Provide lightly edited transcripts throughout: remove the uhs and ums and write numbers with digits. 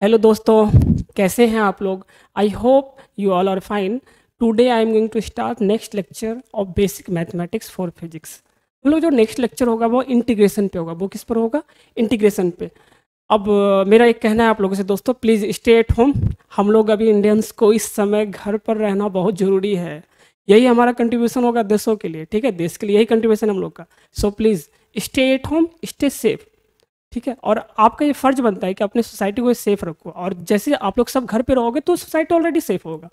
Hello दोस्तों, कैसे हैं आप लोग। I hope you all are fine. Today I am going to start next lecture of basic mathematics for physics. हम लोग जो नेक्स्ट लेक्चर होगा वो इंटीग्रेशन पे होगा। वो किस पर होगा? इंटीग्रेशन पे। अब मेरा एक कहना है आप लोगों से दोस्तों, प्लीज़ स्टे एट होम। हम लोग अभी इंडियंस को इस समय घर पर रहना बहुत ज़रूरी है। यही हमारा कंट्रीब्यूशन होगा देशों के लिए, ठीक है। देश के लिए यही कंट्रीब्यूशन हम लोग का। So please stay at home, stay safe, ठीक है। और आपका ये फर्ज बनता है कि अपने सोसाइटी को सेफ रखो। और जैसे आप लोग सब घर पे रहोगे तो सोसाइटी ऑलरेडी सेफ होगा,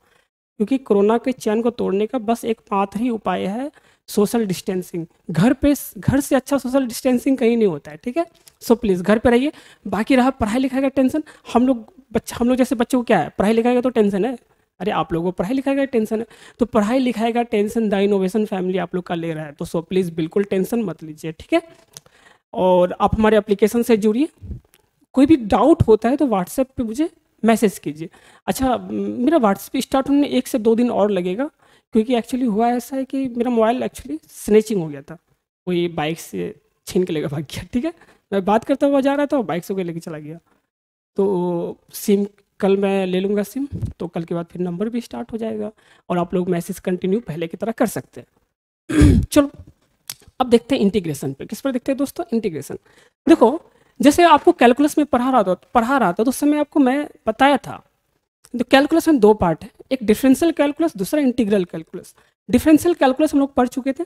क्योंकि कोरोना के चैन को तोड़ने का बस एक मात्र ही उपाय है, सोशल डिस्टेंसिंग। घर से अच्छा सोशल डिस्टेंसिंग कहीं नहीं होता है, ठीक है। सो प्लीज़ घर पे रहिए। बाकी रहा पढ़ाई लिखाई का टेंशन, हम लोग जैसे बच्चों को क्या है, पढ़ाई लिखाई का तो टेंशन है। अरे आप लोगों को पढ़ाई लिखाई का टेंशन है, तो पढ़ाई लिखाई का टेंशन द इनोवेशन फैमिली आप लोग का ले रहा है। तो सो प्लीज़ बिल्कुल टेंशन मत लीजिए, ठीक है। और आप हमारे एप्लीकेशन से जुड़िए। कोई भी डाउट होता है तो व्हाट्सएप पे मुझे मैसेज कीजिए। अच्छा, मेरा व्हाट्सएप स्टार्ट होने 1 से 2 दिन और लगेगा, क्योंकि एक्चुअली हुआ ऐसा है कि मेरा मोबाइल एक्चुअली स्नैचिंग हो गया था। कोई बाइक से छीन के लेकर भाग गया, ठीक है। मैं बात करता हुआ जा रहा था और बाइक से कोई लेके चला गया। तो सिम कल मैं ले लूँगा सिम, तो कल के बाद फिर नंबर भी स्टार्ट हो जाएगा और आप लोग मैसेज कंटिन्यू पहले की तरह कर सकते हैं। चलो अब देखते हैं इंटीग्रेशन पे। किस पर देखते हैं दोस्तों? इंटीग्रेशन। देखो, जैसे आपको कैलकुलस में पढ़ा रहा था तो उस समय आपको मैं बताया था, तो कैलकुलस में 2 पार्ट है, एक डिफरेंशियल कैलकुलस, दूसरा इंटीग्रल कैलकुलस। डिफरेंशियल कैलकुलस हम लोग पढ़ चुके थे,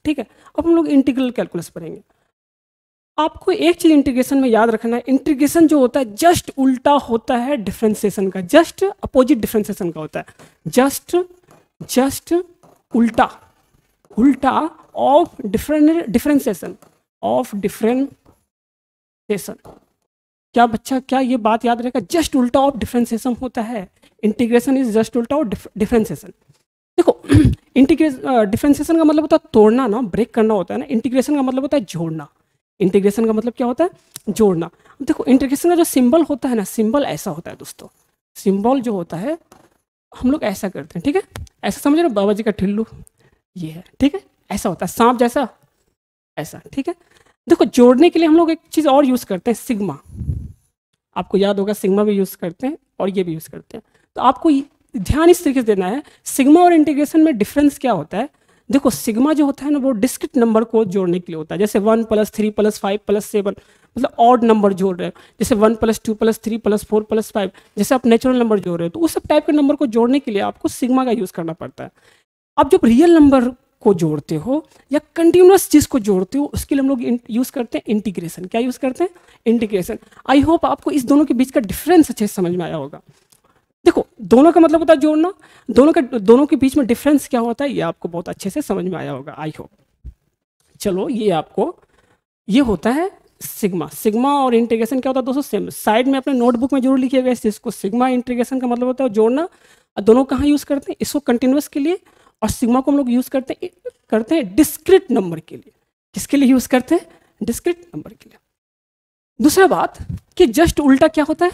ठीक है। अब हम लोग इंटीग्रल कैलकुलस पढ़ेंगे। आपको एक चीज इंटीग्रेशन में याद रखना है, इंटीग्रेशन जो होता है जस्ट उल्टा होता है डिफरेंशिएशन का, जस्ट अपोजिट डिफरेंशिएशन का होता है। जस्ट उल्टा उल्टा ऑफ डिफरेंशिएशन क्या ये बात याद रहेगा? जस्ट उल्टा ऑफ डिफरेंशिएशन होता है। इंटीग्रेशन इज जस्ट उल्टा ऑफ डिफरेंशिएशन। देखो, डिफरेंशिएशन का मतलब होता है तोड़ना ना, ब्रेक करना होता है ना। इंटीग्रेशन का मतलब होता है जोड़ना। इंटीग्रेशन का मतलब क्या होता है? जोड़ना। देखो, इंटीग्रेशन का जो सिंबल होता है ना, सिंबल ऐसा होता है दोस्तों। सिंबल जो होता है हम लोग ऐसा करते हैं, ठीक है। ऐसा समझ रहे हो, बाबा जी का ठिल्लू ये है, ठीक है। ऐसा होता है, सांप जैसा, ऐसा, ठीक है। देखो, जोड़ने के लिए हम लोग एक चीज़ और यूज़ करते हैं, सिग्मा। आपको याद होगा, सिग्मा भी यूज़ करते हैं और ये भी यूज़ करते हैं। तो आपको ध्यान इस तरीके से देना है, सिग्मा और इंटीग्रेशन में डिफरेंस क्या होता है। देखो, सिग्मा जो होता है ना, वो डिस्क्रीट नंबर को जोड़ने के लिए होता है। जैसे 1 + 3 + 5 + 7, मतलब ऑड नंबर जोड़ रहे हो। जैसे 1 + 2 + 3 + 4 + 5, जैसे आप नेचुरल नंबर जोड़ रहे हो, तो उस सब टाइप के नंबर को जोड़ने के लिए आपको सिग्मा का यूज़ करना पड़ता है। आप जब रियल नंबर को जोड़ते हो या कंटिन्यूअस चीज़ को जोड़ते हो, उसके लिए हम लोग यूज़ करते हैं इंटीग्रेशन। क्या यूज़ करते हैं? इंटीग्रेशन। आई होप आपको इस दोनों के बीच का डिफरेंस अच्छे से समझ में आया होगा। देखो, दोनों का मतलब होता है जोड़ना, दोनों के बीच में डिफरेंस क्या होता है ये आपको बहुत अच्छे से समझ में आया होगा, आई होप। चलो, ये होता है सिग्मा। सिग्मा और इंटीग्रेशन क्या होता है दोस्तों? सेम। साइड में अपने नोटबुक में जरूर लिखिएगा इस चीज़ को। सिग्मा इंटीग्रेशन का मतलब होता है जोड़ना। और दोनों कहाँ यूज़ करते हैं? इसको कंटिन्यूअस के लिए, और सिग्मा को हम लोग यूज़ करते हैं डिस्क्रीट नंबर के लिए। किसके लिए यूज़ करते हैं? डिस्क्रीट नंबर के लिए। दूसरा बात कि जस्ट उल्टा क्या होता है?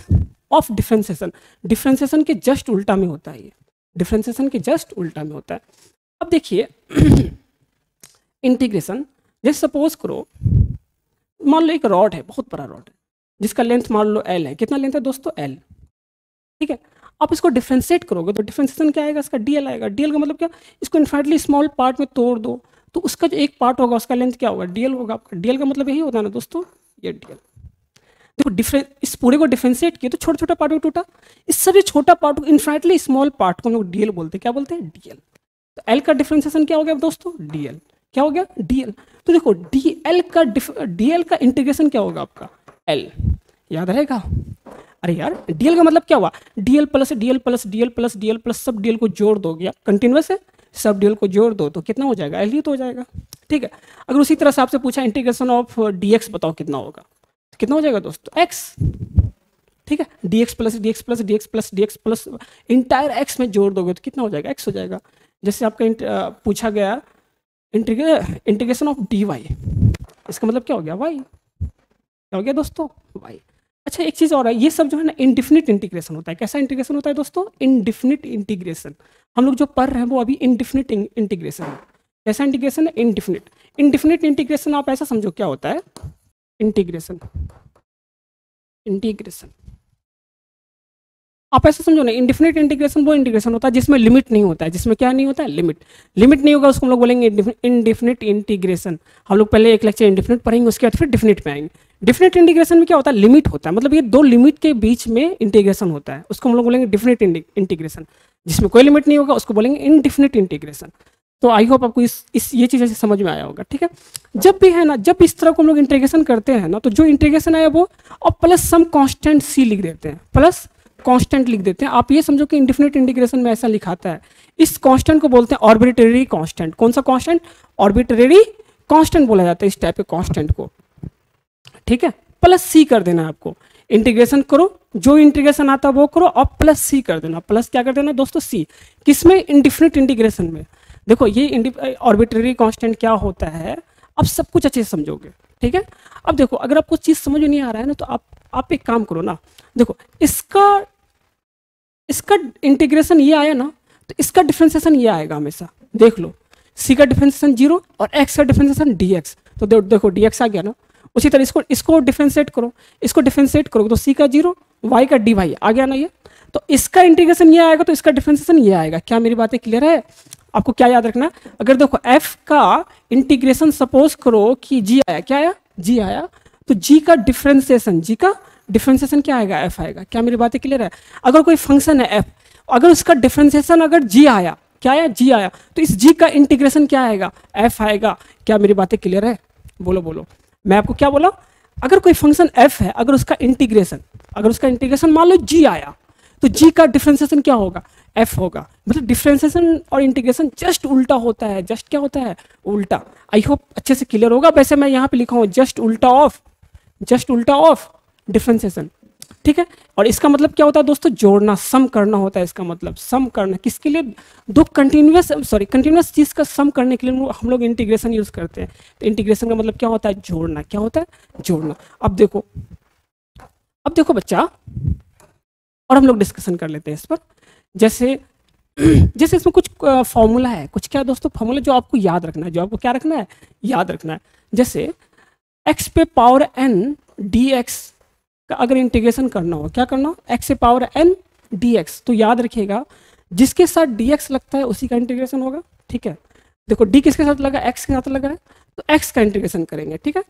Of differentiation. डिफरेंशिएशन के जस्ट उल्टा में होता है ये। डिफरेंशिएशन के जस्ट उल्टा में होता है। अब देखिए, इंटीग्रेशन, जैसे सपोज करो, मान लो एक रॉड है, बहुत बड़ा रॉड है, जिसका लेंथ मान लो एल है। कितना लेंथ है दोस्तों? एल, ठीक है। आप इसको डिफ्रेंशिएट करोगे तो डिफ्रेंशिएशन क्या आएगा? इसका डीएल आएगा। डीएल का मतलब क्या? इसको इन्फाइनाइटली स्मॉल पार्ट में तोड़ दो, तो उसका जो एक पार्ट होगा उसका लेंथ क्या होगा? डीएल होगा आपका। डीएल का मतलब यही होता है ना दोस्तों, ये डीएल। देखो, इस पूरे को डिफ्रेंशिएट किया तो छोटा छोटा पार्ट में टूटा। इस सभी छोटा पार्ट को, इन्फाइनाइटली स्मॉल पार्ट को हम लोग डीएल बोलते हैं। क्या बोलते हैं? डीएल। तो एल का डिफ्रेंशिएशन क्या हो गया दोस्तों? डीएल। क्या हो गया? डीएल। तो देखो, डीएल का इंटीग्रेशन क्या होगा आपका? एल। याद रहेगा? अरे यार, डीएल का मतलब क्या हुआ? DL plus DL plus DL plus DL plus सब डीएल को जोड़ दोगे, आप कंटिन्यूअस है, सब डीएल को जोड़ दो तो कितना हो जाएगा? एल ही तो हो जाएगा, ठीक है। अगर उसी तरह से आपसे पूछा इंटीग्रेशन ऑफ डीएक्स बताओ कितना होगा, तो कितना हो जाएगा दोस्तों? एक्स, ठीक है। Dx plus dx plus dx plus dx plus entire x में जोड़ दोगे तो कितना हो जाएगा? एक्स हो जाएगा। जैसे आपका पूछा गया इंटीग्रेशन ऑफ डी वाई, इसका मतलब क्या हो गया? वाई। क्या हो गया दोस्तों? वाई। अच्छा, एक चीज़ और है, ये सब जो है ना इनडिफिनिट इंटीग्रेशन होता है। कैसा इंटीग्रेशन होता है दोस्तों? Indefinite integration. हम लोग जो पढ़ रहे हैं वो अभी इनडिफिनिट इंटीग्रेशन है। कैसा इंटीग्रेशन है? इनडिफिनिट। इनडिफिनिट इंटीग्रेशन आप ऐसा समझो क्या होता है? इंटीग्रेशन आप ऐसा समझो ना, इंडिफिनिट इंटीग्रेशन वो इंटीग्रेशन होता है जिसमें लिमिट नहीं होता है, जिसमें क्या नहीं होता है, लिमिट नहीं होगा, उसको हम लोग बोलेंगे इंडिफिनिट इंटीग्रेशन। हम लोग पहले एक लेक्चर इंडिफिनिट पढ़ेंगे, उसके बाद फिर डिफिनिट में आएंगे। डिफिनिट इंटीग्रेशन में क्या होता है, लिमिट होता है, मतलब ये दो लिमिट के बीच में इंटीग्रेशन होता है, उसको हम लोग बोलेंगे डिफिनिट इंटीग्रेशन। जिसमें कोई लिमिट नहीं होगा उसको बोलेंगे इनडिफिनिट इंटीग्रेशन। तो आई होप आपको इस ये चीज़ ऐसे समझ में आया होगा, ठीक है। जब भी है ना, जब इस तरह को हम लोग इंटीग्रेशन करते हैं ना, तो जो इंटीग्रेशन है वो और प्लस सम कांस्टेंट सी लिख देते हैं, प्लस कांस्टेंट लिख देते हैं। आप ये समझो कि इंडिफिनिट इंटीग्रेशन में ऐसा लिखाता है, इस कांस्टेंट को बोलते हैं आर्बिट्रेरी कांस्टेंट। कौन सा कांस्टेंट, आर्बिट्रेरी कांस्टेंट बोला जाता है इस टाइप के कांस्टेंट को, ठीक है। प्लस सी कर देना है आपको, इंटीग्रेशन करो, जो इंटीग्रेशन आता है वो करो और प्लस सी कर देना। प्लस क्या कर देना दोस्तों, सी। किसमें, इंडिफिनिट इंटीग्रेशन में। देखो ये आर्बिट्रेरी कांस्टेंट क्या होता है, अब सब कुछ अच्छे से समझोगे, ठीक है। अब देखो अगर आपको चीज़ समझ में नहीं आ रहा है ना, तो आप एक काम करो ना, देखो इसका इंटीग्रेशन ये आया ना, तो इसका डिफरेंशिएशन ये आएगा हमेशा, देख लो। सी का डिफरेंशिएशन 0 और एक्स का डिफरेंशिएशन dx, तो देखो dx आ गया ना। उसी तरह इसको डिफरेंशिएट करो, इसको डिफरेंशिएट करो तो सी का 0, y का dy आ गया ना ये। तो इसका इंटीग्रेशन ये आएगा तो इसका डिफरेंशिएशन ये आएगा। क्या मेरी बातें क्लियर है? आपको क्या याद रखना, अगर देखो f का इंटीग्रेशन सपोज करो कि g आया, क्या आया, g आया, तो g का डिफरेंशिएशन क्या आएगा, f आएगा। क्या मेरी बातें क्लियर है? अगर कोई फंक्शन है f, अगर उसका डिफरेंशिएशन अगर g आया, क्या आया, g आया, तो इस g का इंटीग्रेशन क्या आएगा, f आएगा। क्या मेरी बातें क्लियर है? बोलो। मैं आपको क्या बोला, अगर कोई फंक्शन f है, अगर उसका इंटीग्रेशन मान लो g आया, तो g का डिफरेंशिएशन क्या होगा, f होगा। मतलब डिफरेंशिएशन और इंटीग्रेशन जस्ट उल्टा होता है, जस्ट क्या होता है, उल्टा। आई होप अच्छे से क्लियर होगा। वैसे मैं यहाँ पे लिखा हूँ जस्ट उल्टा ऑफ डिफरेंशिएशन, ठीक है। और इसका मतलब क्या होता है दोस्तों, जोड़ना, सम करना होता है। इसका मतलब सम करना, किसके लिए, दो कंटिन्यूस चीज का सम करने के लिए हम लोग इंटीग्रेशन यूज करते हैं। तो इंटीग्रेशन का मतलब क्या होता है, जोड़ना। क्या होता है, जोड़ना। अब देखो बच्चा, और हम लोग डिस्कशन कर लेते हैं इस पर। जैसे इसमें कुछ फॉर्मूला है, कुछ क्या दोस्तों, फॉर्मूला जो आपको याद रखना है, जो आपको क्या रखना है, याद रखना है। जैसे x पे पावर n dx का अगर इंटीग्रेशन करना हो, क्या करना हो, x से पावर n dx, तो याद रखिएगा जिसके साथ dx लगता है उसी का इंटीग्रेशन होगा, ठीक है। देखो d किसके साथ लगा, x के साथ लगा है, तो x का इंटीग्रेशन करेंगे, ठीक है।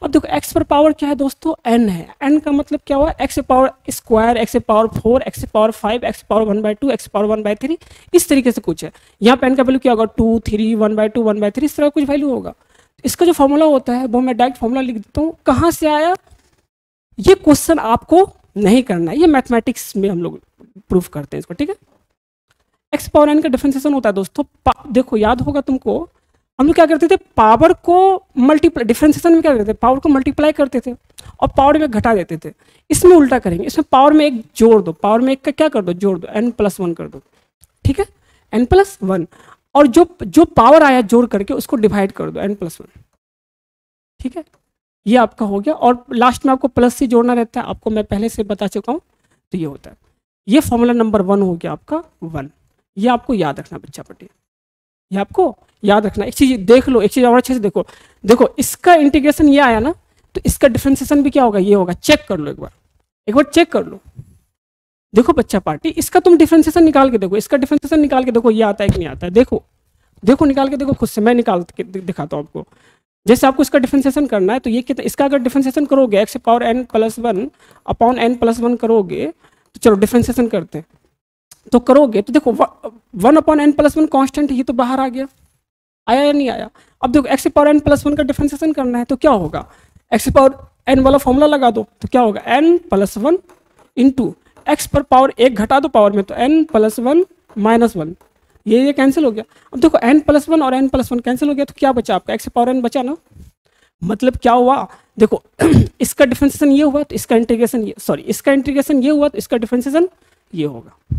अब देखो x पर पावर क्या है दोस्तों, n है। n का मतलब क्या हुआ, x से पावर स्क्वायर, x से पावर 4, x से पावर 5, x से पावर 1/2, x से पावर 1/3, इस तरीके से कुछ है। यहाँ पे n का वैल्यू क्या होगा, 2, 3, 1/2, 1/3, इस तरह कुछ वैल्यू होगा। इसका जो फॉर्मूला होता है वो मैं डायरेक्ट फॉर्मूला लिख देता हूँ। कहाँ से आया, ये क्वेश्चन आपको नहीं करना है, ये मैथमेटिक्स में हम लोग प्रूफ करते हैं इसको, ठीक है। x पावर n का डिफरेंशिएशन होता है दोस्तों, देखो याद होगा तुमको, हम लोग क्या करते थे, पावर को मल्टीप्लाई, डिफरेंशिएशन में क्या करते थे, पावर को मल्टीप्लाई करते थे और पावर में घटा देते थे। इसमें उल्टा करेंगे, इसमें पावर में एक जोड़ दो, पावर में एक का क्या कर दो, जोड़ दो, n+1 कर दो, ठीक है, n+1। और जो पावर आया जोड़ करके उसको डिवाइड कर दो, n+1, ठीक है। ये आपका हो गया। और लास्ट में आपको प्लस से जोड़ना रहता है, आपको मैं पहले से बता चुका हूँ, तो ये होता है। ये फॉर्मूला नंबर 1 हो गया आपका 1। ये आपको याद रखना बच्चा पट्टी, ये आपको याद रखना। एक चीज देख लो, एक चीज और अच्छे से देखो इसका इंटीग्रेशन ये आया ना, तो इसका डिफरेंशिएशन भी क्या होगा, ये होगा। चेक कर लो एक बार चेक कर लो। देखो बच्चा पार्टी, इसका तुम डिफरेंशिएशन निकाल के देखो, इसका डिफरेंशिएशन निकाल के देखो, ये आता है कि नहीं आता है। देखो निकाल के देखो खुद से, मैं निकाल के दिखाता हूँ आपको। जैसे आपको इसका डिफरेंशिएशन करना है, तो ये कितना, इसका अगर डिफरेंशिएशन करोगे x power n+1 upon n+1 करोगे, तो चलो डिफरेंशिएशन करते हैं। तो करोगे तो देखो 1 अपॉन n+1 कांस्टेंट, ये तो बाहर आ गया, आया या नहीं आया। अब देखो x पावर n+1 का डिफरेंशिएशन करना है, तो क्या होगा, x पावर n वाला फॉर्मूला लगा दो, तो क्या होगा, n+1 इंटू x पर पावर 1 घटा दो पावर में, तो n+1 -1, ये कैंसिल हो गया। अब देखो n+1 और n+1 कैंसिल हो गया, तो क्या बचा आपका, x पावर n बचा ना। मतलब क्या हुआ, देखो इसका डिफरेंशिएशन ये हुआ तो इसका इंटीग्रेशन ये, इसका इंटीग्रेशन ये हुआ तो इसका डिफरेंशिएशन ये होगा।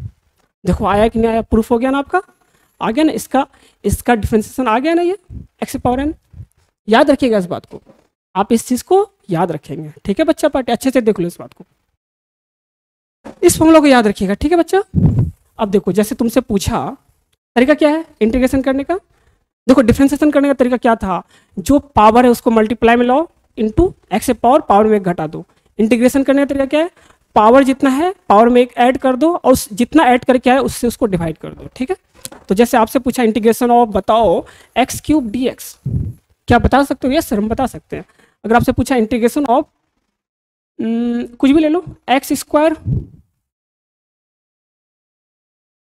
देखो आया कि नहीं आया, प्रूफ हो गया ना आपका, आ गया ना, इसका डिफरेंशिएशन आ गया ना, ये x पावर n। याद रखिएगा इस बात को, आप इस चीज को याद रखेंगे, ठीक है बच्चा पार्टी, अच्छे से देख लो इस बात को, इस फॉर्मूला को याद रखिएगा, ठीक है बच्चा। अब देखो जैसे तुमसे पूछा तरीका क्या है इंटीग्रेशन करने का, देखो डिफरेंशिएशन करने का तरीका क्या था, जो पावर है उसको मल्टीप्लाई में लाओ इंटू x से पावर में घटा दो। इंटीग्रेशन करने का तरीका क्या है, पावर जितना है पावर में एक ऐड कर दो और जितना ऐड करके आए उससे उसको डिवाइड कर दो, ठीक है। तो जैसे आपसे पूछा इंटीग्रेशन ऑफ बताओ एक्स क्यूब डी एक्स, क्या बता सकते हो? यस सर हम बता सकते हैं। अगर आपसे पूछा इंटीग्रेशन ऑफ कुछ भी ले लो, x square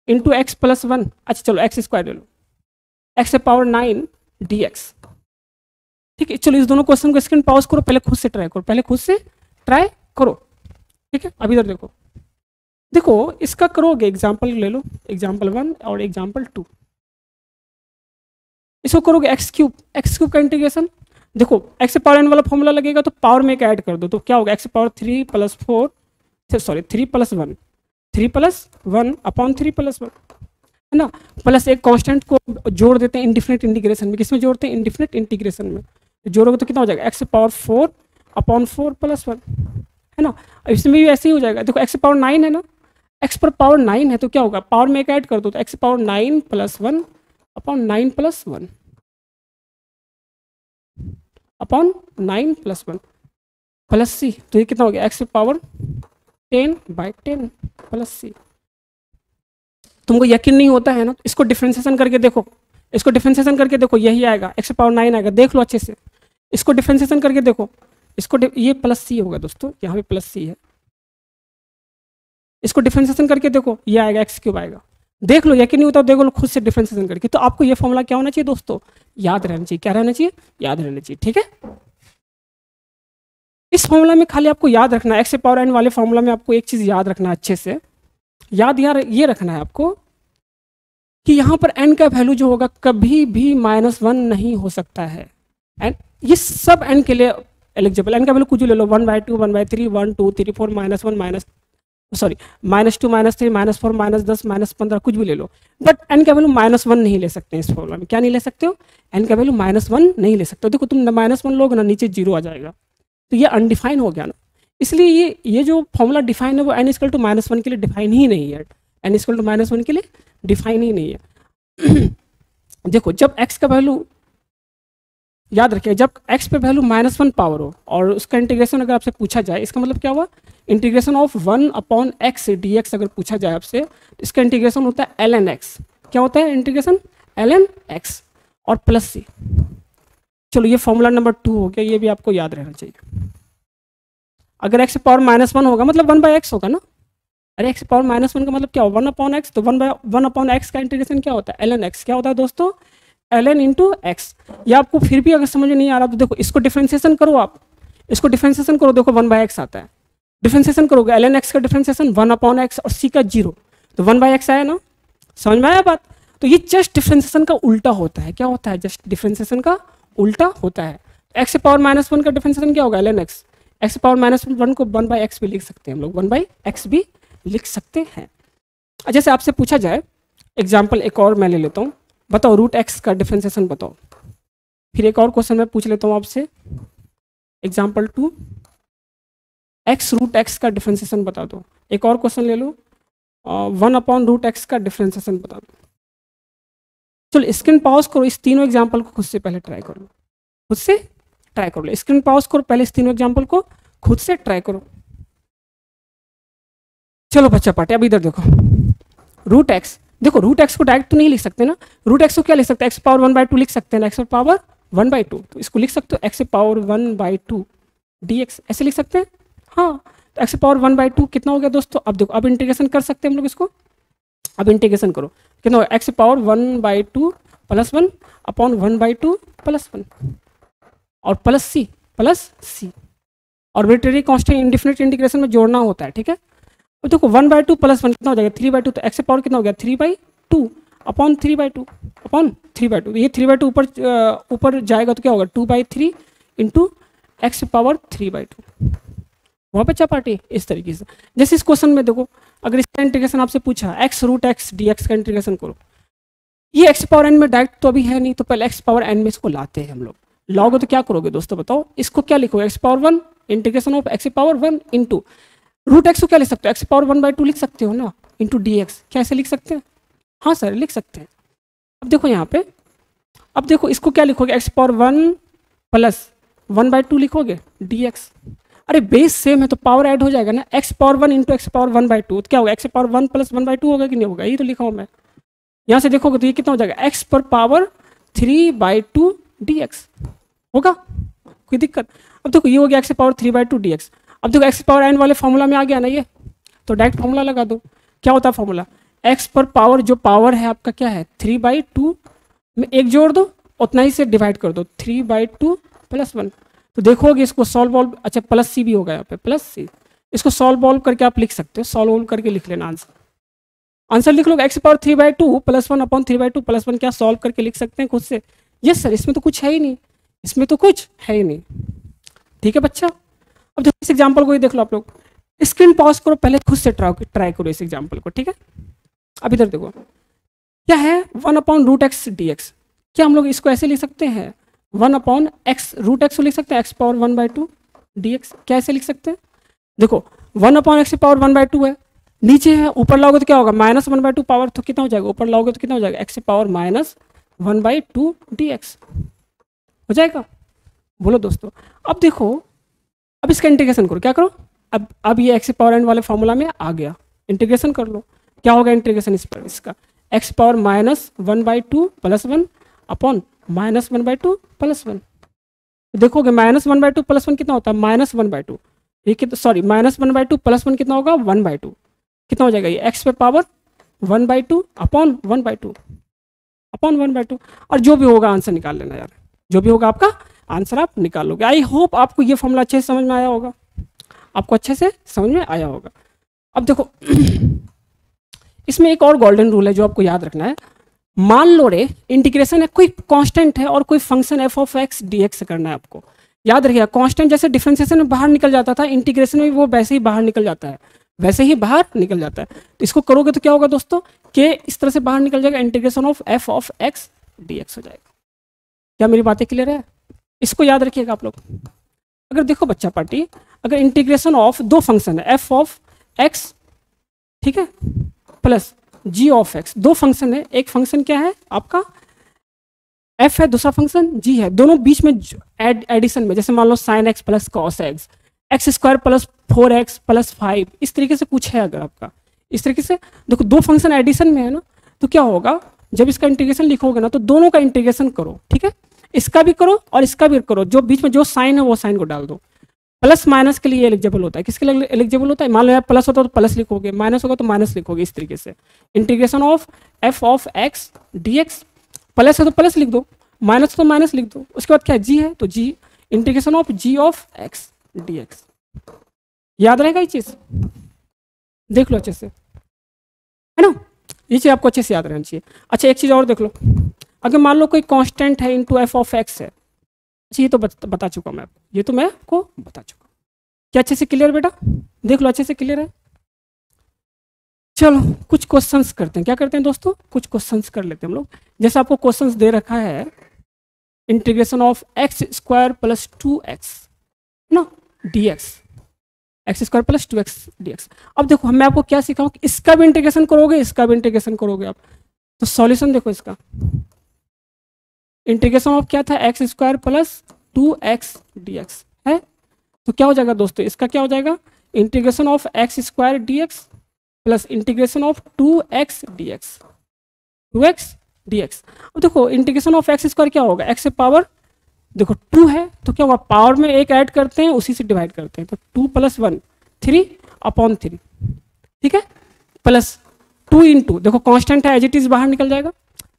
into x plus one, अच्छा चलो एक्स स्क्वायर ले लो, एक्स से पावर 9 डी एक्स, ठीक है। चलो इस दोनों क्वेश्चन को स्क्रीन पॉज करो, पहले खुद से ट्राई करो, पहले खुद से ट्राई करो, ठीक है। अभी इधर देखो, देखो इसका करोगे एग्जाम्पल ले लो, एग्जाम्पल 1 और एग्जाम्पल 2, इसको करोगे एक्स क्यूब का इंटीग्रेशन, देखो एक्स से पावर n वाला फॉर्मूला लगेगा तो पावर में एक ऐड कर दो, तो क्या होगा x power 3 plus 4 sorry 3 plus 1 3 plus 1 upon 3 plus 1, है ना। प्लस एक कांस्टेंट को जोड़ देते हैं इंडिफिनिट इंटीग्रेशन में, किसमें जोड़ते हैं? इंडिफिनिट इंटीग्रेशन में। जोड़ोगे तो कितना हो जाएगा? एक्स पावर 4 अपॉन 4 प्लस 1, है ना। इसमें भी ऐसे ही हो जाएगा, देखो एक्स पावर 9 है ना, एक्स पर पावर 9 है तो क्या होगा? पावर में एक ऐड कर दो तो x power 9 plus 1 upon 9 plus 1 upon 9 plus 1 plus c, तो ये कितना हो गया? X power 10/10 plus c. तुमको यकीन नहीं होता है ना, इसको डिफरेंशिएशन करके देखो, इसको डिफरेंशिएशन करके देखो, यही आएगा एक्स पावर 9 आएगा, देख लो अच्छे से, इसको डिफरेंशिएशन करके देखो, इसको ये प्लस सी होगा दोस्तों, यहाँ पे प्लस सी है, इसको डिफरेंशिएशन करके देखो ये आएगा एक्स क्यूब आएगा, देख लो, यकीन नहीं होता देखो लो खुद से डिफरेंशिएशन करके। तो आपको ये फॉर्मूला क्या होना चाहिए दोस्तों? याद रहना चाहिए, क्या रहना चाहिए? याद रहना चाहिए, ठीक है। इस फॉर्मूला में खाली आपको याद रखना है, एक्स पावर n वाले फॉर्मूला में आपको एक चीज याद रखना है अच्छे से, याद यार ये रखना है आपको कि यहाँ पर n का वैल्यू जो होगा कभी भी -1 नहीं हो सकता है, एंड ये सब n के लिए एलिजिबल, n का वैल्यू कुछ भी ले लो, 1/2 1/3 1 2 3 4 -1 सॉरी -2 -3 -4 -10 -15 कुछ भी ले लो, बट n का वैल्यू -1 नहीं ले सकते इस फॉर्मूला में। क्या नहीं ले सकते हो? n का वैल्यू -1 नहीं ले सकते हो। देखो तुम -1 लोग ना नीचे 0 आ जाएगा, तो ये अनडिफाइन हो गया ना, इसलिए ये जो फॉर्मूला डिफाइन है वो n इक्वल टू -1 के लिए डिफाइन ही नहीं है, n इक्वल टू -1 के लिए डिफाइन ही नहीं है। देखो जब x का वैल्यू याद रखिए, जब x पे वैल्यू -1 पावर हो और उसका इंटीग्रेशन अगर आपसे पूछा जाए, इसका मतलब क्या हुआ? Integration of 1 upon x dx अगर पूछा जाए आपसे, तो इसका इंटीग्रेशन होता है ln x, क्या होता है इंटीग्रेशन? ln x और प्लस सी। चलो ये फॉर्मूला नंबर 2 हो गया, ये भी आपको याद रहना चाहिए। अगर x पावर -1 होगा मतलब 1/x होगा ना, अरे x पावर -1 का मतलब क्या होगा? 1/x, तो 1/1/x का इंटीग्रेशन क्या होता है? ln x, क्या होता है दोस्तों? ln into x. ये आपको फिर भी अगर समझ में नहीं आ रहा तो देखो इसको डिफरेंशिएशन करो, आप इसको डिफरेंशिएशन करो, देखो 1/x आता है, डिफरेंशिएशन करोगे ln x का डिफरेंशिएशन 1/x और c का 0, तो 1/x आया ना, समझ में आया बात? तो ये जस्ट डिफरेंशिएशन का उल्टा होता है, क्या होता है? जस्ट डिफरेंशिएशन का उल्टा होता है। x पावर -1 का डिफरेंशिएशन क्या होगा? ln x, x पावर -1 को 1/x भी लिख सकते हैं हम लोग, 1/x भी लिख सकते हैं। जैसे आपसे पूछा जाए एग्जाम्पल एक और मैं ले लेता हूँ, बताओ रूट एक्स का डिफरेंशिएशन बताओ। फिर एक और क्वेश्चन मैं पूछ लेता हूँ आपसे, एग्जाम्पल 2, एक्स रूट एक्स का डिफरेंशिएशन बता दो। एक और क्वेश्चन ले लो, 1/√x का डिफरेंशिएशन बता दो। चलो स्क्रीन पॉज करो, इस तीनों एग्जाम्पल को खुद से पहले ट्राई कर लो, खुद से ट्राई कर लो, स्क्रीन पॉज करो, पहले इस तीनों एग्जाम्पल को खुद से ट्राई करो। चलो बच्चा पार्टी, अब इधर देखो, रूट एक्स, देखो रूट एक्स को डायरेक्ट तो नहीं लिख सकते ना, रूट एक्स को क्या लिख सकते हैं? एक्स पावर 1/2 लिख सकते हैं ना, एक्स पावर 1/2, तो इसको लिख सकते हो एक्स पावर 1/2 dx, ऐसे लिख सकते हैं। हाँ, तो एक्स पावर 1/2 कितना हो गया दोस्तों? अब देखो अब इंटीग्रेशन कर सकते हैं हम लोग इसको, अब इंटीग्रेशन करो, कितना होगा? X power 1/2 plus 1 upon 1/2 plus 1 और प्लस सी, आर्बिट्रेरी कांस्टेंट इंडिफिनिट इंटीग्रेशन में जोड़ना होता है, ठीक है। तो देखो 1/2 प्लस 1 कितना हो जाएगा? 3/2, तो एक्स पावर कितना हो गया? 3/2 अपॉन 3/2 अपॉन 3/2, ये 3/2 ऊपर जाएगा तो क्या होगा? 2/3 इंटू एक्स पावर 3/2। वहाँ पे चपाटी इस तरीके से, जैसे इस क्वेश्चन में देखो, अगर इसका इंटीग्रेशन आपसे पूछा एक्स रूट एक्स dx का इंटीग्रेशन करो, ये एक्स पावर n में डायरेक्ट तो अभी है नहीं, तो पहले एक्स पावर n में इसको लाते हैं हम लोग। लाओगे तो क्या करोगे दोस्तों बताओ? इसको क्या लिखोगे? X power 1 integration of x power 1 into root x को क्या लिख सकते हो? एक्स पावर 1/2 लिख सकते हो ना, इंटू dx, क्या ऐसे लिख सकते हैं? हाँ सर लिख सकते हैं। अब देखो यहाँ पे, अब देखो इसको क्या लिखोगे? एक्स पावर 1 प्लस 1/2 लिखोगे dx, अरे बेस सेम है तो पावर ऐड हो जाएगा ना, x power 1 into x power 1/2 तो क्या होगा, एक्स पावर 1 प्लस 1/2 होगा कि नहीं होगा, यही तो लिखा हूँ मैं। यहाँ से देखोगे तो ये कितना हो जाएगा, एक्स पर पावर 3/2 dx होगा, कोई दिक्कत। अब देखो ये हो गया एक्स पावर 3/2 dx। अब देखो एक्स पावर n वाले फॉर्मूला में आ गया ना ये, तो डायरेक्ट फॉर्मूला लगा दो। क्या होता है फॉर्मूला, एक्स पर पावर जो पावर है आपका क्या है 3/2 में एक जोड़ दो, उतना ही से डिवाइड कर दो 3/2 + 1। तो देखोगे इसको सॉल्व, अच्छा प्लस सी भी होगा यहाँ पे, प्लस सी। इसको सॉल्व करके आप लिख सकते हो, सॉल्व करके लिख लेना आंसर लिख लो, एक्स पावर 3/2 + 1 अपॉन 3/2 + 1 क्या सॉल्व करके लिख सकते हैं खुद से। यस सर, इसमें तो कुछ है ही नहीं, इसमें तो कुछ है ही नहीं। ठीक है बच्चा, अब देखो इस एग्जाम्पल को ही देख लो आप लोग, स्क्रीन पॉज करो, पहले खुद से ट्राई करो इस एग्जाम्पल को, ठीक है। अब इधर देखो क्या है 1/√x dx, क्या हम लोग इसको ऐसे लिख सकते हैं 1/x √x को लिख सकते हैं x पावर 1/2 dx, क्या ऐसे लिख सकते हैं। देखो 1/x पावर 1/2 है, नीचे है, ऊपर लाओगे तो क्या होगा -1/2 पावर, तो कितना हो जाएगा, ऊपर लाओगे तो कितना हो जाएगा x पावर -1/2 dx हो जाएगा। बोलो दोस्तों, अब देखो अब इसका इंटीग्रेशन करो, क्या करो, अब ये x पावर n वाले फॉर्मूला में आ गया, इंटीग्रेशन कर लो, क्या होगा इंटीग्रेशन इस पर, इसका x पावर -1/2 + 1 अपॉन -1/2 + 1। देखोगे -1/2 + 1 कितना होता है -1/2, ये कितना, सॉरी -1/2 + 1 कितना होगा 1/2, कितना हो जाएगा ये x पे पावर 1/2 अपॉन 1/2 अपॉन 1/2, और जो भी होगा आंसर निकाल लेना यार, जो भी होगा आपका आंसर आप निकाल लोगे। आई होप आपको ये फॉर्मूला अच्छे से समझ में आया होगा, आपको अच्छे से समझ में आया होगा। अब देखो इसमें एक और गोल्डन रूल है जो आपको याद रखना है। मान लो रे इंटीग्रेशन है, कोई कांस्टेंट है और कोई फंक्शन f(x) dx करना है आपको, याद रखिएगा कांस्टेंट जैसे डिफरेंशिएशन में बाहर निकल जाता था, इंटीग्रेशन में वो वैसे ही बाहर निकल जाता है, वैसे ही बाहर निकल जाता है। तो इसको करोगे तो क्या होगा दोस्तों, कि इस तरह से बाहर निकल जाएगा, इंटीग्रेशन ऑफ f(x) dx हो जाएगा। क्या मेरी बातें क्लियर है, इसको याद रखिएगा आप लोग। अगर देखो बच्चा पार्टी, अगर इंटीग्रेशन ऑफ दो फंक्शन है f(x) ठीक है प्लस g(x), दो फंक्शन है, एक फंक्शन क्या है आपका f है, दूसरा फंक्शन g है, दोनों बीच में एडिशन में, जैसे मान लो sin x + cos x, x² + 4x + 5, इस तरीके से कुछ है अगर आपका, इस तरीके से देखो दो फंक्शन एडिशन में है ना, तो क्या होगा जब इसका इंटीग्रेशन लिखोगे ना तो दोनों का इंटीग्रेशन करो, ठीक है, इसका भी करो और इसका भी करो, जो बीच में जो साइन है वो साइन को डाल दो। प्लस माइनस के लिए एलिजिबल होता है, किसके लिए एलिजिबल होता है, मान लो यार प्लस होता है तो प्लस लिखोगे, माइनस होगा तो माइनस लिखोगे, इस तरीके से integration of f(x) dx, plus है तो प्लस लिख दो, माइनस तो माइनस लिख दो, उसके बाद क्या g है तो g, integration of g(x) dx। याद रहेगा ये चीज, देख लो अच्छे से, है ना, ये चीज आपको अच्छे से याद रहना चाहिए। अच्छा एक चीज और देख लो, अगर मान लो कोई कांस्टेंट है इंटू f(x) है, अच्छा ये तो बता चुका मैं आपको, ये तो मैं आपको बता चुका, क्या अच्छे से क्लियर बेटा, देख लो अच्छे से क्लियर है। चलो कुछ क्वेश्चंस करते हैं, क्या करते हैं दोस्तों, कुछ क्वेश्चंस कर लेते हैं हम लोग। जैसे आपको क्वेश्चंस दे रखा है इंटीग्रेशन ऑफ x² + 2x ना dx, x² + 2x dx। अब देखो मैं आपको क्या सिखाऊं कि इसका भी इंटीग्रेशन करोगे, इसका भी इंटीग्रेशन करोगे आप, तो सॉल्यूशन देखो इसका, इंटीग्रेशन ऑफ क्या था x² + 2x dx है, तो क्या हो जाएगा दोस्तों, इसका क्या हो जाएगा integration of x² dx plus integration of 2x dx, 2x dx। अब देखो इंटीग्रेशन ऑफ x² क्या होगा, x से पावर देखो 2 है तो क्या होगा, पावर में एक ऐड करते हैं उसी से डिवाइड करते हैं, तो 2 + 1 3/3, ठीक है, प्लस 2 × देखो कांस्टेंट है एज इट इज बाहर निकल जाएगा,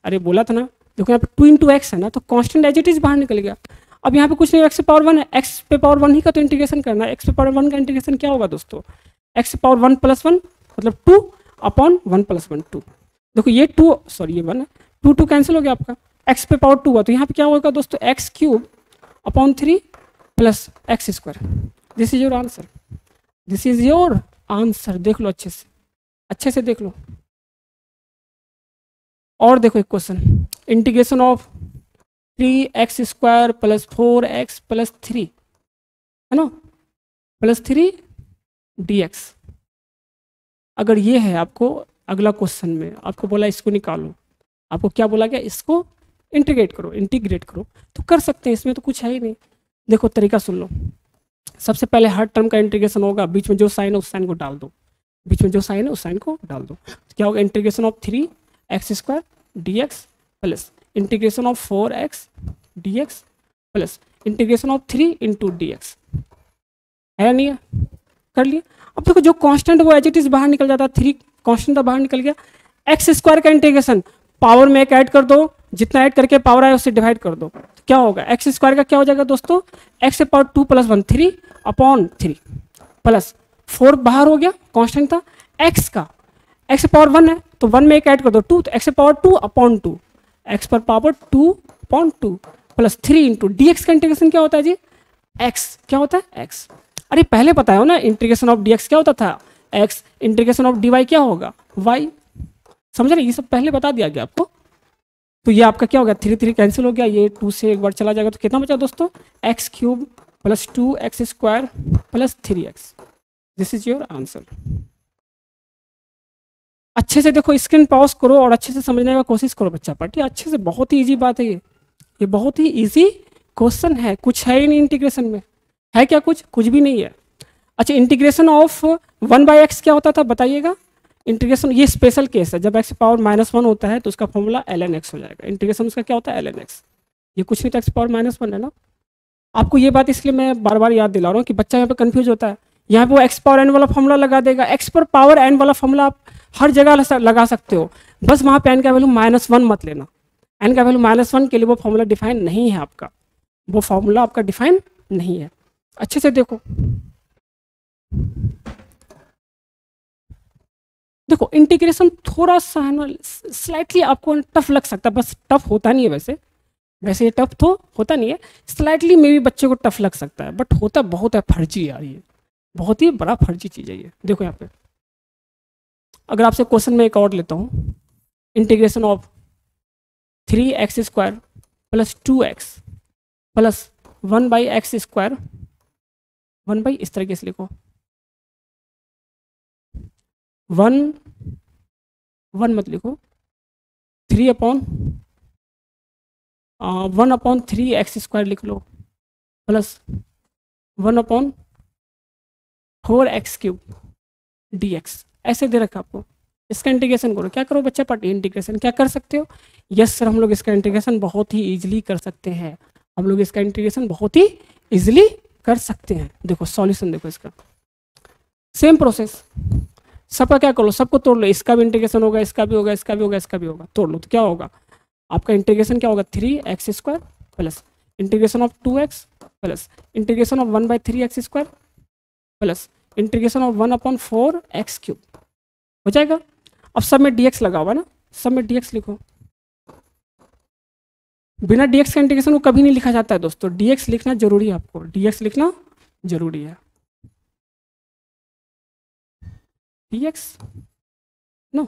अरे बोला था ना, देखो यहाँ पे 2 × x है ना, तो कांस्टेंट एज इट इज बाहर निकल गया। अब यहाँ पे कुछ नहीं, x से पावर 1 है, x पे पावर 1 ही का तो इंटीग्रेशन करना है, x पे पावर 1 का इंटीग्रेशन क्या होगा दोस्तों, x से पावर 1 + 1 मतलब 2/1 + 1 2, देखो ये 2 सॉरी ये 1 है, 2 कैंसिल हो गया आपका, x पे पावर 2 हुआ तो यहाँ पे क्या होगा दोस्तों x³ / 3 + x²। This is your answer, this is your answer, देख लो अच्छे से देख लो। और देखो एक question, integration of 3x² + 4x + 3 है ना +3 dx। अगर ये है आपको अगला क्वेश्चन में आपको बोला इसको निकालो, आपको क्या बोला गया, इसको इंटीग्रेट करो, तो कर सकते हैं, इसमें तो कुछ है ही नहीं। देखो तरीका सुन लो, सबसे पहले हर टर्म का इंटीग्रेशन होगा, बीच में जो साइन है उस साइन को डाल दो, बीच में जो साइन है उस साइन को डाल दो। तो क्या होगा, integration of 3x² dx plus integration of 4x dx plus integration of 3 into dx। है नहीं है, कर लिया। अब देखो जो कांस्टेंट वो एज इट इज बाहर निकल जाता है, 3 कांस्टेंट बाहर निकल गया। x² का इंटीग्रेशन पावर में एक ऐड कर दो, जितना ऐड करके पावर आए उससे डिवाइड कर दो, तो क्या होगा, x² का क्या हो जाएगा दोस्तों, x पावर 2 + 1 3 अपॉन 3 प्लस 4 बाहर हो गया, कांस्टेंट था। x का x पावर 1 है तो 1 में एक ऐड कर दो 2, तो x पावर 2 अपॉन 2, x पर power 2 upon 2 plus 3 into dx का इंटीग्रेशन क्या होता है जी, x क्या होता है x। अरे पहले पता है ना, इंटीग्रेशन ऑफ dx क्या होता था x, इंटीग्रेशन ऑफ dy क्या होगा y। समझ रहे, ये सब पहले बता दिया गया आपको। तो ये आपका क्या हो गया, 3 3 कैंसिल हो गया, ये 2 से एक बार चला जाएगा, तो कितना बचा दोस्तों, x³ + 2x² + 3x। This is your answer. अच्छे से देखो, स्क्रीन पॉज करो और अच्छे से समझने का कोशिश करो बच्चा पार्टी, अच्छे से। बहुत ही इजी बात है ये बहुत ही इजी क्वेश्चन है, कुछ है ही नहीं इंटीग्रेशन में, है क्या कुछ भी नहीं है। अच्छा, इंटीग्रेशन ऑफ 1/x क्या होता था बताइएगा, इंटीग्रेशन, ये स्पेशल केस है, जब x पावर -1 होता है तो उसका फॉर्मूला ln x हो जाएगा, इंटीग्रेशन उसका क्या होता है ln x। ये कुछ नहीं था, x पावर -1 है ना। आपको ये बात इसलिए मैं बार बार याद दिला रहा हूँ कि बच्चा यहाँ पे कंफ्यूज होता है, यहाँ पे वो x पावर n वाला फॉर्मूला लगा देगा, x पर पावर n वाला फॉर्मूला आप हर जगह लगा सकते हो, बस वहाँ पे n का वैल्यू -1 मत लेना, n का वैल्यू -1 के लिए वो फॉर्मूला डिफाइन नहीं है आपका, वो फॉर्मूला आपका डिफाइन नहीं है। अच्छे से देखो, देखो इंटीग्रेशन थोड़ा सा है ना, स्लाइटली आपको टफ लग सकता है, बस टफ होता नहीं है, वैसे ये टफ तो होता नहीं है, स्लाइटली मे भी बच्चे को टफ लग सकता है, बट होता बहुत है फर्जी यार, ये बहुत ही बड़ा फर्जी चीज़ है ये। देखो यहाँ पे अगर आपसे क्वेश्चन में एक और लेता हूँ, integration of 3x² + 2x plus 1/x², 1 इस तरीके से लिखो, 1 मत लिखो, 1/3x² लिख लो प्लस 1/4x³ dx, ऐसे दे रखा आपको। इसका इंटीग्रेशन करो, क्या करो बच्चा पार्टी, इंटीग्रेशन क्या कर सकते हो, यस सर हम लोग इसका इंटीग्रेशन बहुत ही ईजिली कर सकते हैं, हम लोग इसका इंटीग्रेशन बहुत ही ईजिली कर सकते हैं। देखो सॉल्यूशन देखो इसका, सेम प्रोसेस, सबका क्या कर लो, सबको तोड़ लो, इसका भी इंटीग्रेशन होगा, इसका भी होगा, इसका भी होगा, इसका भी होगा, तोड़ लो तो क्या होगा आपका इंटीग्रेशन, क्या होगा 3x² plus integration of 2x plus integration of 1/3x² plus integration of 1/4x³ हो जाएगा। अब सब में dx लगा हुआ ना, सब में dx लिखो, बिना dx का इंटीग्रेशन को कभी नहीं लिखा जाता है दोस्तों, dx लिखना जरूरी है, आपको dx लिखना जरूरी है, dx नो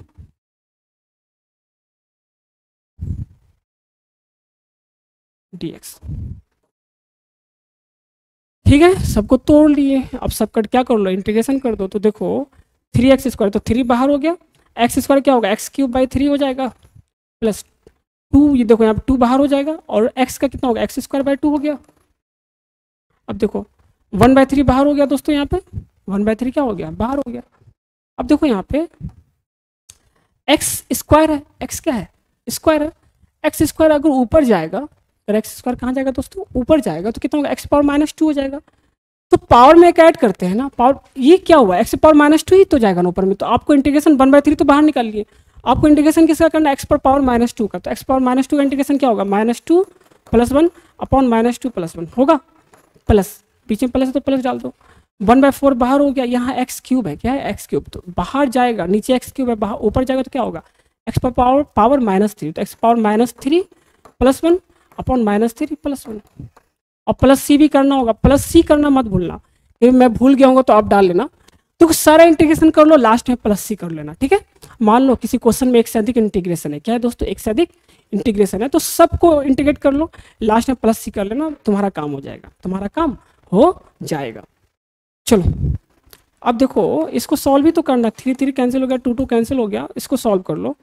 dx, ठीक है। सबको तोड़ लिए, अब सबका क्या कर लो, इंटीग्रेशन कर दो, तो देखो 3x², तो 3 बाहर हो गया, x² क्या होगा x³/3 हो जाएगा प्लस 2, ये देखो यहाँ पे 2 बाहर हो जाएगा, और x का कितना होगा x²/2 हो गया। अब देखो 1/3 बाहर हो गया दोस्तों, यहाँ पे 1/3 क्या हो गया बाहर हो गया। अब देखो यहाँ पे x² है, x क्या है स्क्वायर है, x² अगर ऊपर जाएगा, अगर x² कहाँ जाएगा दोस्तों, ऊपर जाएगा, तो कितना होगा x पावर -2 हो जाएगा। तो पावर में एक ऐड करते हैं ना, पावर, ये क्या हुआ x पावर -2 ही तो जाएगा ना ऊपर में, तो आपको इंटीग्रेशन 1/3 तो बाहर निकाल लिए, आपको इंटीग्रेशन किसका करना है x पर पावर -2 का, तो x पावर -2 का इंटीग्रेशन क्या होगा -2 + 1 अपॉन -2 + 1 होगा, प्लस पीछे प्लस है तो प्लस डाल दो, 1/4 बाहर हो गया, यहाँ x³ है, क्या है x³, तो बाहर जाएगा, नीचे x³ है, बाहर ऊपर जाएगा तो क्या होगा x पर पावर -3, तो x पावर -3 + 1 अपॉन -3 + 1, और प्लस सी भी करना होगा, प्लस सी करना मत भूलना, फिर मैं भूल गया होगा तो आप डाल लेना, तो सारा इंटीग्रेशन कर लो, लास्ट में प्लस सी कर लेना, ठीक है। मान लो किसी क्वेश्चन में एक से अधिक इंटीग्रेशन है, क्या है दोस्तों एक से अधिक इंटीग्रेशन है, तो सबको इंटीग्रेट कर लो, लास्ट में प्लस सी कर लेना, तुम्हारा काम हो जाएगा, तुम्हारा काम हो जाएगा। चलो अब देखो इसको सॉल्व भी तो करना, 3 3 कैंसिल हो गया, 2 2 कैंसिल हो गया, इसको सॉल्व कर लो,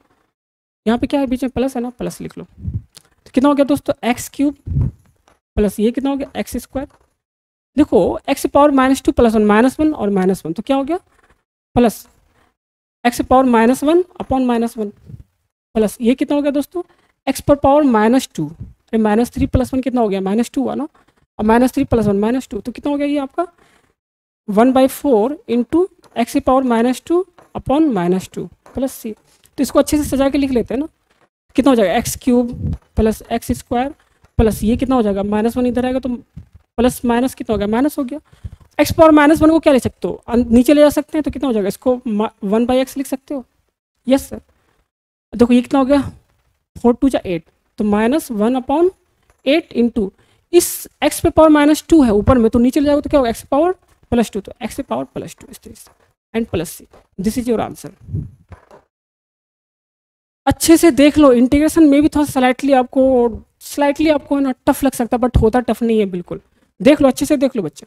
यहाँ पे क्या है बीच में प्लस है ना, प्लस लिख लो, तो कितना हो गया दोस्तों x³ प्लस ये कितना हो गया x², देखो एक्स पावर -2 +1 -1 और -1 तो क्या हो गया plus x power -1 upon -1 plus ये कितना हो गया दोस्तों एक्स पर पावर -2 अरे -3 + 1 कितना हो गया -2 हुआ ना और -3 + 1 -2 तो कितना हो गया ये आपका 1/4 into x power -2 upon -2 plus c. तो इसको अच्छे से सजा के लिख लेते हैं ना कितना हो जाएगा x³ प्लस x² प्लस ये कितना हो जाएगा -1 इधर आएगा तो प्लस माइनस कितना हो गया माइनस हो गया। एक्स पावर -1 को क्या ले सकते हो नीचे ले जा सकते हैं तो कितना हो जाएगा इसको 1/x लिख सकते हो। यस सर देखो ये कितना हो गया 4 2 जा 8 तो -1/8 इंटू इस x पे पावर -2 है ऊपर में तो नीचे ले जाओगे तो क्या होगा x पावर +2 तो x पावर +2 इस तरह से and plus C. This is your answer. अच्छे से देख लो इंटीग्रेशन में भी थोड़ा स्लाइटली आपको ना टफ लग सकता है बट होता टफ नहीं है बिल्कुल। देख लो अच्छे से देख लो बच्चा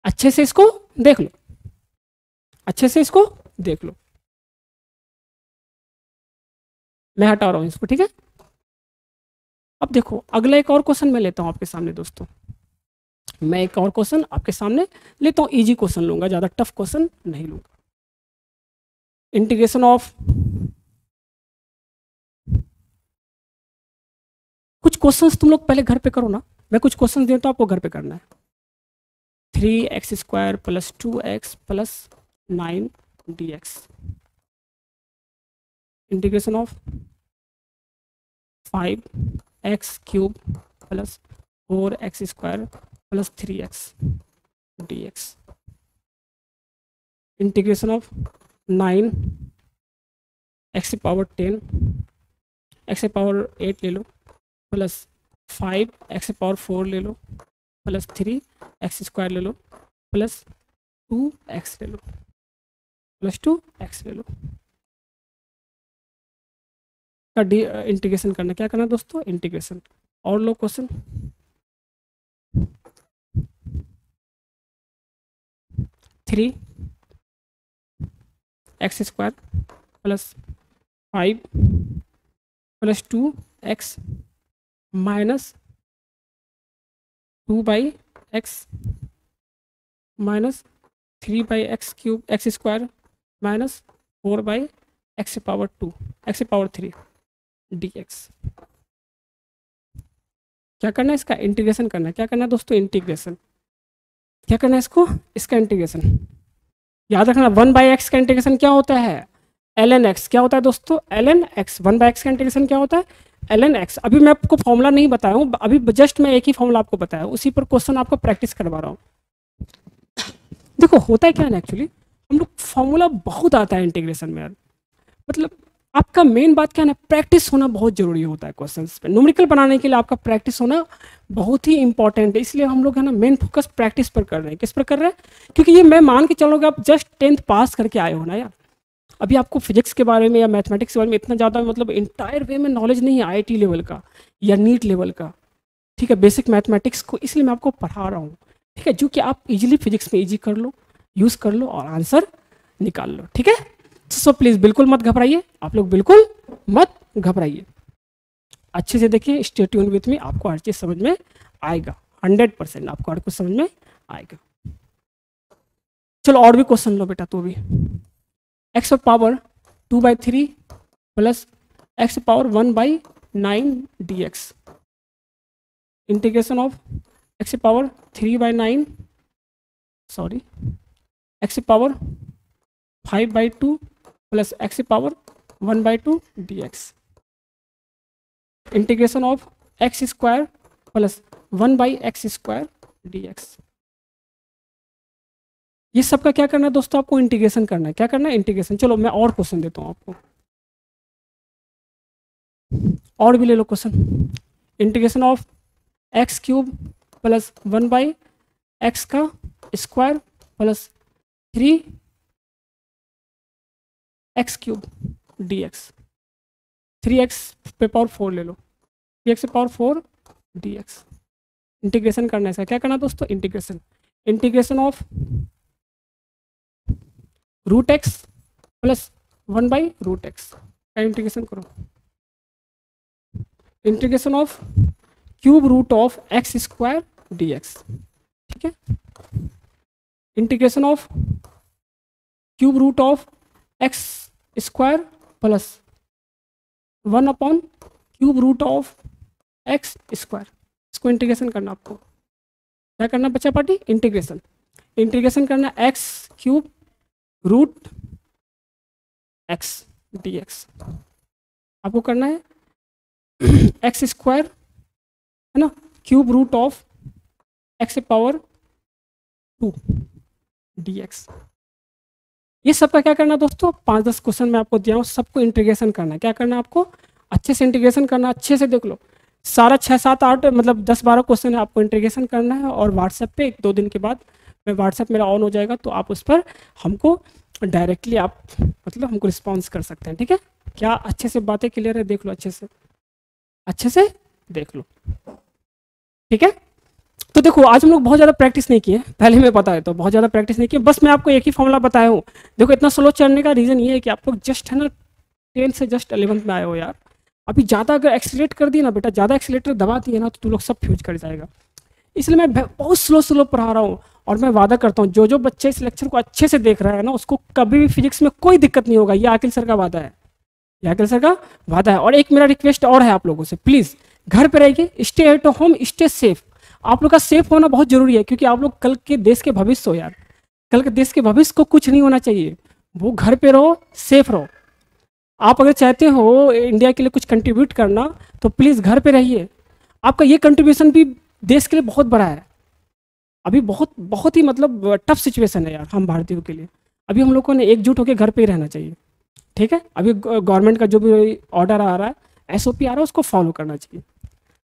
अच्छे से इसको देख लो अच्छे से इसको देख लो। मैं हटा रहा हूं इसको ठीक है। अब देखो अगला एक और क्वेश्चन मैं लेता हूं आपके सामने दोस्तों। मैं एक और क्वेश्चन आपके सामने लेता हूं इजी क्वेश्चन लूंगा ज़्यादा टफ क्वेश्चन नहीं लूंगा। इंटीग्रेशन ऑफ कुछ क्वेश्चंस तुम लोग पहले घर पे करो ना मैं कुछ क्वेश्चंस देता हूं आपको घर पे करना है। 3x² + 2x + 9 dx integration of 5x³ + 4x² + 3x dx integration of 9 x power 10 x power 8 ले लो प्लस 5 x पावर 4 ले लो प्लस 3 x² ले लो प्लस 2x ले लो प्लस 2x ले लो का इंटीग्रेशन करना क्या करना दोस्तों इंटीग्रेशन। और लो question 3x² plus 5 plus 2x minus 2/x minus 3/x³ x² minus 4/x power 2 x power 3 dx। क्या करना है इसका इंटीग्रेशन करना है। क्या करना है दोस्तों इंटीग्रेशन क्या करना है इसका इंटीग्रेशन याद रखना 1/x का इंटीग्रेशन क्या होता है ln x क्या होता है दोस्तों ln x 1/x का इंटीग्रेशन क्या होता है ln x। अभी मैं आपको फॉर्मूला नहीं बताया हूँ अभी जस्ट मैं एक ही फॉर्मूला आपको बताया उसी पर क्वेश्चन आपको प्रैक्टिस करवा रहा हूँ। देखो होता है क्या है एक्चुअली हम लोग फॉर्मूला बहुत आता है इंटीग्रेशन में यार मतलब आपका मेन बात क्या है ना प्रैक्टिस होना बहुत जरूरी होता है क्वेश्चंस पे। न्यूमेरिकल बनाने के लिए आपका प्रैक्टिस होना बहुत ही इंपॉर्टेंट है इसलिए हम लोग है ना मेन फोकस प्रैक्टिस पर कर रहे हैं। किस पर कर रहे हैं क्योंकि ये मैं मान के चलोगे आप जस्ट 10th पास करके आए हो ना यार अभी आपको फिजिक्स के बारे में या मैथमेटिक्स के बारे में इतना ज़्यादा मतलब इंटायर वे में नॉलेज नहीं है IIT लेवल का या नीट लेवल का ठीक है बेसिक मैथमेटिक्स को इसलिए मैं आपको पढ़ा रहा हूँ ठीक है जो कि आप इजीली फिजिक्स में इजी कर लो यूज़ कर लो और आंसर निकाल लो ठीक है। सो प्लीज़ बिल्कुल मत घबराइए आप लोग बिल्कुल मत घबराइए अच्छे से देखिए स्टे ट्यून विथ मी आपको हर चीज़ समझ में आएगा 100% आपको हर कुछ समझ में आएगा। चलो और भी क्वेश्चन लो बेटा तो भी x power 2/3 plus x power 1/9 dx integration of x power 3/9 sorry x power 5/2 plus x power 1/2 dx integration of x² plus 1/x² dx। ये सब का क्या करना है दोस्तों आपको इंटीग्रेशन करना है। क्या करना है इंटीग्रेशन। चलो मैं और क्वेश्चन देता हूँ आपको और भी ले लो question integration of x³ plus 1/x का square plus 3x³ dx 3x पे पावर 4 ले लो 3x पे पावर 4 dx इंटीग्रेशन करना है इसका। क्या करना दोस्तों integration of √x plus 1/√x का इंटीग्रेशन करो integration of cube root of x² dx, ठीक है। Integration of cube root of x square plus 1 upon cube root of x square, इसको इंटीग्रेशन करना आपको। क्या करना बच्चा पार्टी? इंटीग्रेशन। इंटीग्रेशन करना x cube root x d x आपको करना है एक्स स्क्वायर है ना, cube root of x power 2 d x. ये सबका क्या करना दोस्तों? 5-10 क्वेश्चन मैं आपको दिया हूँ, सबको इंटीग्रेशन करना है। क्या करना है आपको? अच्छे से इंटीग्रेशन करना, अच्छे से देख लो। सारा 6-7-8 मतलब 10-12 क्वेश्चन है, आपको इंटीग्रेशन करना है। और व्हाट्सएप पे 1-2 दिन के बाद मैं व्हाट्सएप मेरा ऑन हो जाएगा, तो आप उस पर हमको डायरेक्टली आप मतलब हमको रिस्पॉन्स कर सकते हैं, ठीक है। क्या अच्छे से बातें क्लियर है? देख लो अच्छे से देख लो, ठीक है। तो देखो आज हम लोग बहुत ज़्यादा प्रैक्टिस नहीं किए, पहले मैं पता है तो बहुत ज़्यादा प्रैक्टिस नहीं किए, बस मैं आपको एक ही फॉर्मूला बताया हूँ। देखो इतना स्लो चढ़ने का रीज़न ये है कि आप लोग जस्ट है ना 10 से जस्ट 11th में आए हो यार। अभी ज़्यादा अगर एक्सीलेट कर दिए ना बेटा, ज़्यादा एक्सीलेटर दबा दिए ना तो तुम लोग सब फ्यूज कर जाएगा। इसलिए मैं बहुत स्लो पढ़ा रहा हूँ। और मैं वादा करता हूँ जो बच्चे इस लेक्चर को अच्छे से देख रहा है ना, उसको कभी भी फिजिक्स में कोई दिक्कत नहीं होगा। ये आकिल सर का वादा है, ये आकिल सर का वादा है। और एक मेरा रिक्वेस्ट और है आप लोगों से, प्लीज़ घर पे रहिए, stay at home, stay safe. आप लोग का सेफ होना बहुत जरूरी है, क्योंकि आप लोग कल के देश के भविष्य हो यार। कल के देश के भविष्य को कुछ नहीं होना चाहिए, वो घर पे रहो, सेफ रहो। आप अगर चाहते हो इंडिया के लिए कुछ कंट्रीब्यूट करना तो प्लीज़ घर पे रहिए। आपका ये कंट्रीब्यूशन भी देश के लिए बहुत बड़ा है। अभी बहुत ही मतलब टफ सिचुएशन है यार हम भारतीयों के लिए। अभी हम लोगों ने एकजुट होकर घर पे ही रहना चाहिए, ठीक है। अभी गवर्नमेंट का जो भी ऑर्डर आ रहा है, SOP आ रहा है, उसको फॉलो करना चाहिए।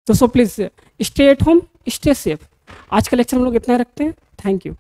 तो so please stay at home, stay safe. आज का लेक्चर हम लोग इतना रखते हैं। Thank you.